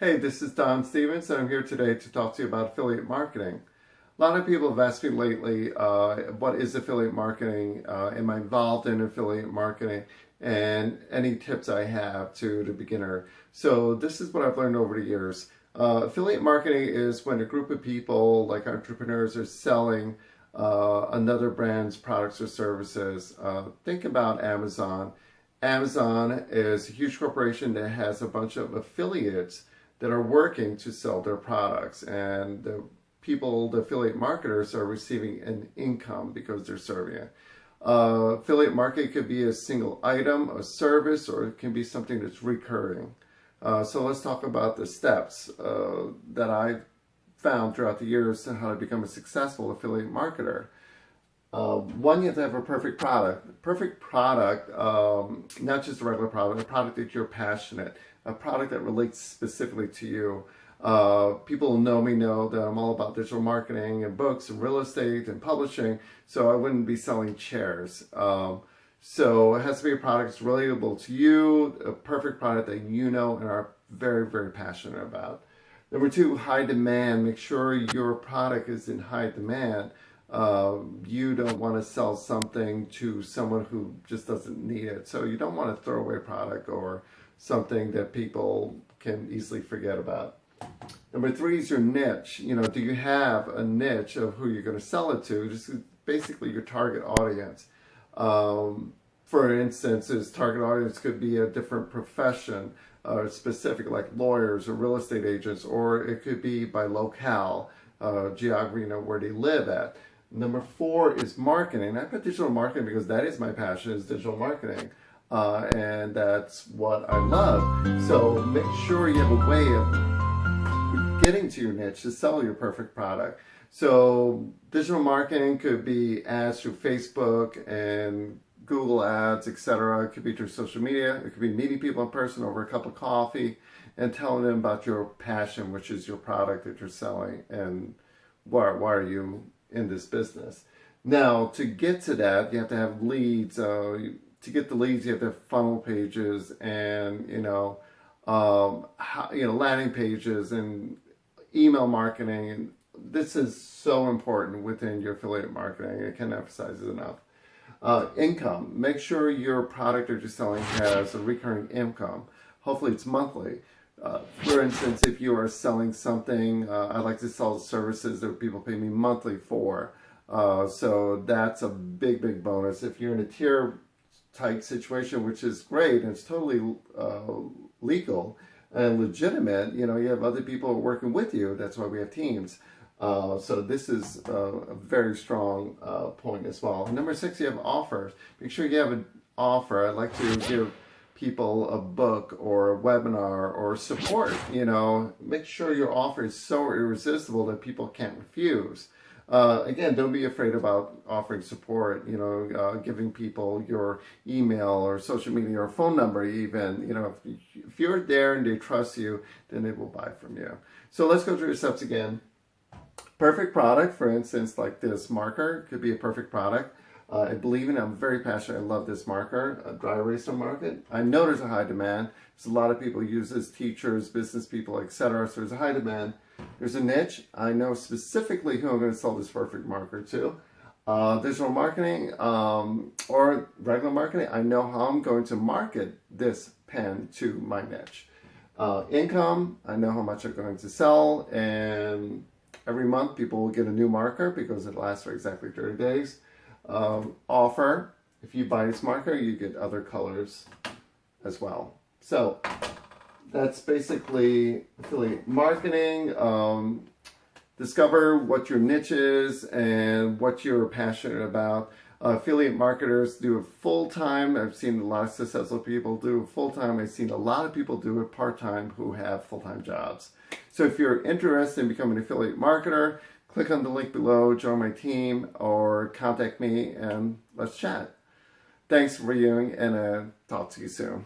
Hey, this is Don Stevens, and I'm here today to talk to you about affiliate marketing. A lot of people have asked me lately, what is affiliate marketing? Am I involved in affiliate marketing? And any tips I have to the beginner. So this is what I've learned over the years. Affiliate marketing is when a group of people, like entrepreneurs, are selling another brand's products or services. Think about Amazon. Amazon is a huge corporation that has a bunch of affiliates that are working to sell their products, and the affiliate marketers are receiving an income because they're serving it. Affiliate marketing could be a single item, a service, or it can be something that's recurring. So let's talk about the steps that I've found throughout the years on how to become a successful affiliate marketer. One, you have to have a perfect product. Perfect product, not just a regular product, a product that you're passionate, a product that relates specifically to you. People who know me know that I'm all about digital marketing and books and real estate and publishing, so I wouldn't be selling chairs. So it has to be a product that's relatable to you, a perfect product that you know and are very, very passionate about. Number two, high demand. Make sure your product is in high demand. You don't want to sell something to someone who just doesn't need it. So you don't want to throw away a product or something that people can easily forget about. Number three is your niche. Do you have a niche of who you're going to sell it to? Just basically your target audience. For instance, his target audience could be a different profession, specific like lawyers or real estate agents, or it could be by locale, geography, where they live at. Number four is marketing. I put digital marketing because that is my passion, is digital marketing. And that's what I love. So make sure you have a way of getting to your niche to sell your perfect product. So digital marketing could be ads through Facebook and Google ads, etc. It could be through social media. It could be meeting people in person over a cup of coffee and telling them about your passion, which is your product that you're selling, and why are you in this business. Now, to get to that, you have to have leads. To get the leads, you have to have funnel pages and landing pages and email marketing. And this is so important within your affiliate marketing. I can't emphasize it enough. Income. Make sure your product that you're selling has a recurring income. Hopefully, it's monthly. For instance, if you are selling something, I like to sell services that people pay me monthly for. So that's a big, big bonus. If you're in a tier type situation, which is great, and it's totally legal and legitimate, you have other people working with you. That's why we have teams. So this is a very strong point as well. And number six, you have offers. Make sure you have an offer. I like to give people a book or a webinar or support. Make sure your offer is so irresistible that people can't refuse. Again, don't be afraid about offering support, giving people your email or social media or phone number even. If you're there and they trust you, then they will buy from you. So let's go through the steps again. Perfect product, for instance, like this marker could be a perfect product. I believe in it. I'm very passionate. I love this marker, a dry eraser marker. I know there's a high demand. There's a lot of people use this, teachers, business people, etc. So there's a high demand. There's a niche. I know specifically who I'm going to sell this perfect marker to. Digital marketing or regular marketing, I know how I'm going to market this pen to my niche. Income, I know how much I'm going to sell, and every month people will get a new marker because it lasts for exactly 30 days. Offer, if you buy this marker, you get other colors as well. So that's basically affiliate marketing. Discover what your niche is and what you're passionate about. Affiliate marketers do it full-time. I've seen a lot of successful people do it full-time. I've seen a lot of people do it part-time who have full-time jobs. So if you're interested in becoming an affiliate marketer, click on the link below, join my team, or contact me and let's chat. Thanks for viewing, and talk to you soon.